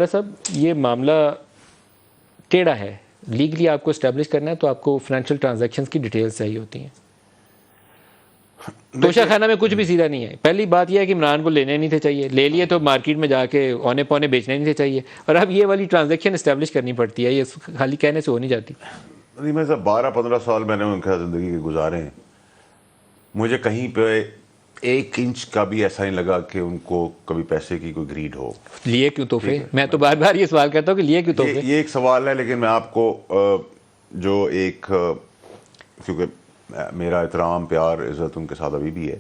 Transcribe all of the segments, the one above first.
صاحب یہ معاملہ ٹیڑھا ہے، لیگلی آپ کو اسٹیبلش کرنا ہے تو آپ کو فائنینشیل ٹرانزیکشنز کی ڈیٹیلز چاہیے ہوتی ہیں. توشہ خانہ میں کچھ بھی سیدھا نہیں ہے. پہلی بات یہ ہے کہ عمران کو لینے نہیں تھے چاہیے، لے لیے تو مارکیٹ میں جا کے اونے پونے بیچنے نہیں تھے چاہیے، اور اب یہ والی ٹرانزیکشن اسٹیبلش کرنی پڑتی ہے. یہ خالی کہنے سے ہو نہیں جاتی. نہیں، میں 12-15 سال میں نے ان کے زندگی کے گزارے ہیں، مجھے کہیں پہ 1 انچ کا بھی ایسا نہیں لگا کہ ان کو کبھی پیسے کی کوئی گریڈ ہو. لیے کیوں تحفے؟ میں تو بار بار یہ سوال کرتا ہوں کہ لیے کیوں تحفے؟ یہ ایک سوال ہے، لیکن میں آپ کو جو ایک، کیونکہ میرا احترام پیار عزت ان کے ساتھ ابھی بھی ہے،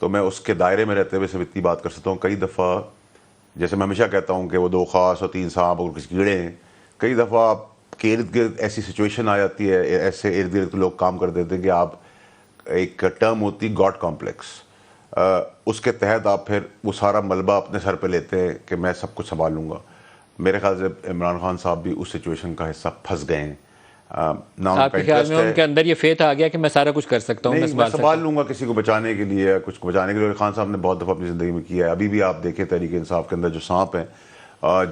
تو میں اس کے دائرے میں رہتے ہوئے صرف اتنی بات کر سکتا ہوں. کئی دفعہ جیسے میں ہمیشہ کہتا ہوں کہ وہ 2 خاص اور 3 سانپ اور کچھ کیڑے ہیں، کئی دفعہ آپ کے ارد گرد ایسی سچویشن آ جاتی ہے، ایسے ارد گرد لوگ کام کر دیتے ہیں کہ آپ ایک ٹرم ہوتی گاڈ کمپلیکس، اس کے تحت آپ پھر وہ سارا ملبہ اپنے سر پہ لیتے ہیں کہ میں سب کچھ سنبھال لوں گا. میرے خیال سے عمران خان صاحب بھی اس سچویشن کا حصہ پھنس گئے ہیں. آپ کے خیال میں ان کے اندر یہ فیتھ آ گیا کہ میں سارا کچھ کر سکتا ہوں، میں سنبھال لوں گا کسی کو بچانے کے لیے، کچھ کو بچانے کے لیے. خان صاحب نے بہت دفعہ اپنی زندگی میں کیا ہے. ابھی بھی آپ دیکھیں تحریک انصاف کے اندر جو سانپ ہیں،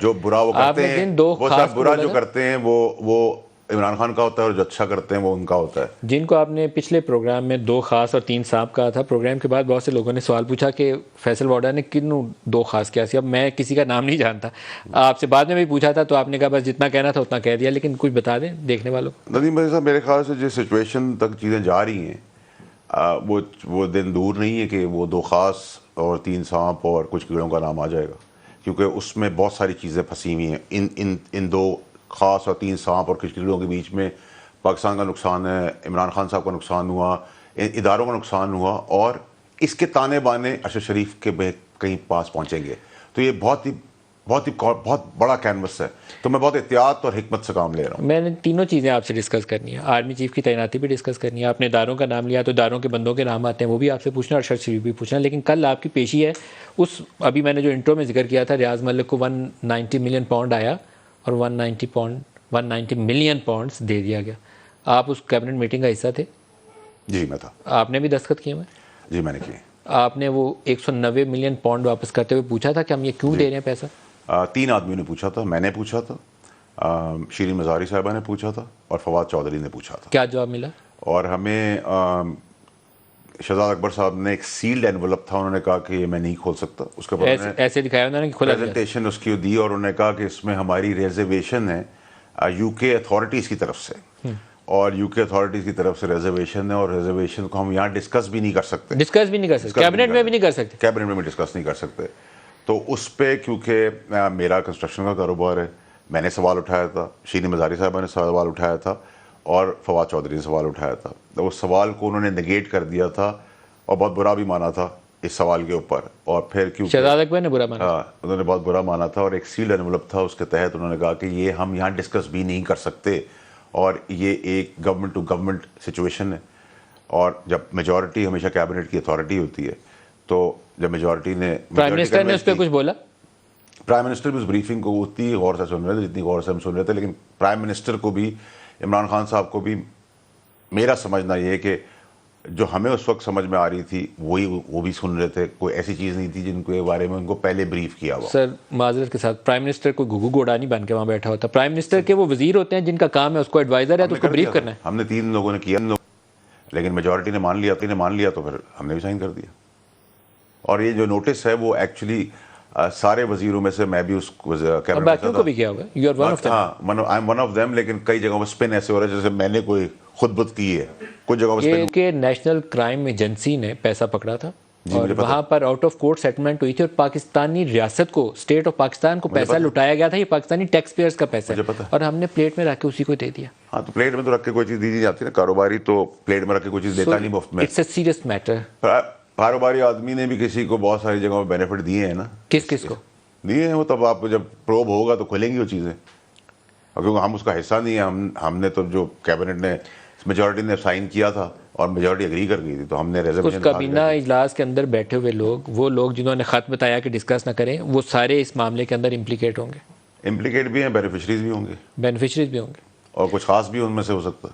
جو برا وہ کرتے ہیں، وہ سب برا جو کرتے ہیں وہ عمران خان کا ہوتا ہے، اور جو اچھا کرتے ہیں وہ ان کا ہوتا ہے. جن کو آپ نے پچھلے پروگرام میں 2 خاص اور 3 سانپ کہا تھا، پروگرام کے بعد بہت سے لوگوں نے سوال پوچھا کہ فیصل واڈا نے کنوں 2 خاص کیا سی. اب میں کسی کا نام نہیں جانتا، آپ سے بعد میں بھی پوچھا تھا تو آپ نے کہا بس جتنا کہنا تھا اتنا کہہ دیا، لیکن کچھ بتا دیں دیکھنے والوں کو. ندیم بھائی صاحب، میرے خیال سے جس سچویشن تک چیزیں جا رہی ہیں، وہ دن دور نہیں ہے کہ وہ 2 خاص اور 3 سانپ اور کچھ کیڑوں کا نام آ جائے گا، کیونکہ اس میں بہت ساری چیزیں پھنسی ہوئی ہیں. ان 2 خاص اور 3 سانپ اور کچھ کیڑوں کے بیچ میں پاکستان کا نقصان ہے، عمران خان صاحب کا نقصان ہوا، اداروں کا نقصان ہوا، اور اس کے تانے بانے ارشد شریف کے کہیں پاس پہنچیں گے. تو یہ بہت بڑا کینوس ہے. تو میں بہت احتیاط اور حکمت سے کام لے رہا ہوں. میں نے تینوں چیزیں آپ سے ڈسکس کرنی ہے. آرمی چیف کی تعیناتی بھی ڈسکس کرنی ہے. آپ نے اداروں کا نام لیا تو اداروں کے بندوں کے نام آتے ہیں، وہ بھی آپ سے پوچھنا، اور ارشد شریف بھی پوچھنا. لیکن کل آپ کی پیشی ہے اس، ابھی میں نے جو انٹرو میں ذکر کیا تھا، ریاض ملک کو 190 ملین پاؤنڈ آیا اور 190 ملین پاؤنڈز دے دیا گیا. آپ اس کیبنٹ میٹنگ کا حصہ تھے؟ جی میں تھا. آپ نے بھی دستخط کیے ہوئے؟ جی میں نے کیے. آپ نے وہ 190 ملین پاؤنڈ واپس کرتے ہوئے پوچھا تھا کہ ہم یہ کیوں دے رہے ہیں پیسہ؟ 3 آدمیوں نے پوچھا تھا. میں نے پوچھا تھا، شیرین مزاری صاحبہ نے پوچھا تھا، اور فواد چودھری نے پوچھا تھا. کیا جواب ملا؟ اور ہمیں شہزاد اکبر صاحب نے ایک سیلڈ اینولپ تھا، انہوں نے کہا کہ یہ میں نہیں کھول سکتا. اس کے بعد ایسے دکھایا انہوں نے کہ کھلا پریزنٹیشن اس کی دی، اور انہوں نے کہا کہ اس میں ہماری ریزرویشن ہے یو کے اتھارٹیز کی طرف سے، اور یو کے اتھارٹیز کی طرف سے ریزرویشن ہے، اور ریزرویشن کو ہم یہاں ڈسکس بھی نہیں کر سکتے. کیبنٹ میں بھی نہیں کر سکتے. کیبنٹ میں بھی ڈسکس نہیں کر سکتے. تو اس پہ کیونکہ میرا کنسٹرکشن کا کاروبار ہے، میں نے سوال اٹھایا تھا، شیرین مزاری صاحبہ نے سوال اٹھایا تھا، اور فواد چودھری نے سوال اٹھایا تھا. تو اس سوال کو انہوں نے نگیٹ کر دیا تھا، اور بہت برا بھی مانا تھا اس سوال کے اوپر. اور پھر کیونکہ شہزاد اکبر نے برا مانا، انہوں نے بہت برا مانا تھا، اور ایک سیلڈ انویلپ تھا، اس کے تحت انہوں نے کہا کہ یہ ہم یہاں ڈسکس بھی نہیں کر سکتے، اور یہ ایک گورنمنٹ ٹو گورنمنٹ سچویشن ہے. اور جب میجورٹی ہمیشہ کیبنٹ کی اتھارٹی ہوتی ہے، تو جب میجورٹی نے، پرائم منسٹر نے اس پہ کچھ بولا؟ پرائم منسٹر بھی اس بریفنگ کو اتنی غور سے سن رہے تھے جتنی غور سے ہم سن رہے تھے. لیکن پرائم منسٹر کو بھی، عمران خان صاحب کو بھی، میرا سمجھنا یہ ہے کہ جو ہمیں اس وقت سمجھ میں آ رہی تھی وہ بھی سن رہے تھے. کوئی ایسی چیز نہیں تھی جن کے بارے میں ان کو پہلے بریف کیا ہوا. سر معذرت کے ساتھ، پرائم منسٹر کوئی گھگو گھوڑا نہیں بن کے وہاں بیٹھا ہوتا. پرائم منسٹر کے وہ وزیر ہوتے ہیں جن کا کام ہے اس کو ایڈوائزر ہے تو اس کو بریف کرنا ہے. ہم نے 3 لوگوں نے کیا، لیکن میجورٹی نے مان لیا تو پھر ہم نے بھی سائن کر دیا. اور یہ جو نوٹس ہے وہ ایکچولی سارے وزیروں میں سے میں بھی اس باقیوں کو بھی کیا ہوگا. You are one of them. ہاں، I am one of them. لیکن کئی جگہوں پہ اسپن ایسے ہو رہا ہے جیسے میں نے کوئی خود بت کی ہے. کچھ جگہوں پہ کہ نیشنل کرائم ایجنسی نے پیسہ پکڑا تھا، اور وہاں پر آؤٹ آف کورٹ سیٹلمنٹ ہوئی تھی، اور پاکستانی ریاست کو، اسٹیٹ آف پاکستان کو پیسہ لٹایا گیا تھا. یہ پاکستانی ٹیکس پیئرز کا پیسہ ہے، اور ہم نے پلیٹ میں رکھ کے اسی کو دے دیا. ہاں، تو پلیٹ میں تو رکھ کے کوئی چیز دی جاتی ہے نا. کاروباری تو پلیٹ میں رکھ کے کوئی چیز دیتا نہیں مفت میں. It's a serious matter. کاروباری آدمی نے بھی کسی کو بہت ساری جگہوں پہ بینیفٹ دیے ہیں نا. کس کو دیے ہیں؟ وہ تب آپ جب پروب ہوگا تو کھلیں گی وہ چیزیں. کیونکہ ہم اس کا حصہ نہیں ہیں. ہم نے تو جو کیبنٹ نے، میجورٹی نے سائن کیا تھا اور میجورٹی اگری کر گئی تھی، تو ہم نے اس کابینہ اجلاس کے اندر بیٹھے ہوئے لوگ، وہ لوگ جنہوں نے خط بتایا کہ ڈسکس نہ کریں، وہ سارے اس معاملے کے اندر امپلیکیٹ ہوں گے. امپلیکیٹ بھی ہیں، بینیفیشریز بھی ہوں گے. بینیفیشریز بھی ہوں گے، اور کچھ خاص بھی ان میں سے ہو سکتا ہے.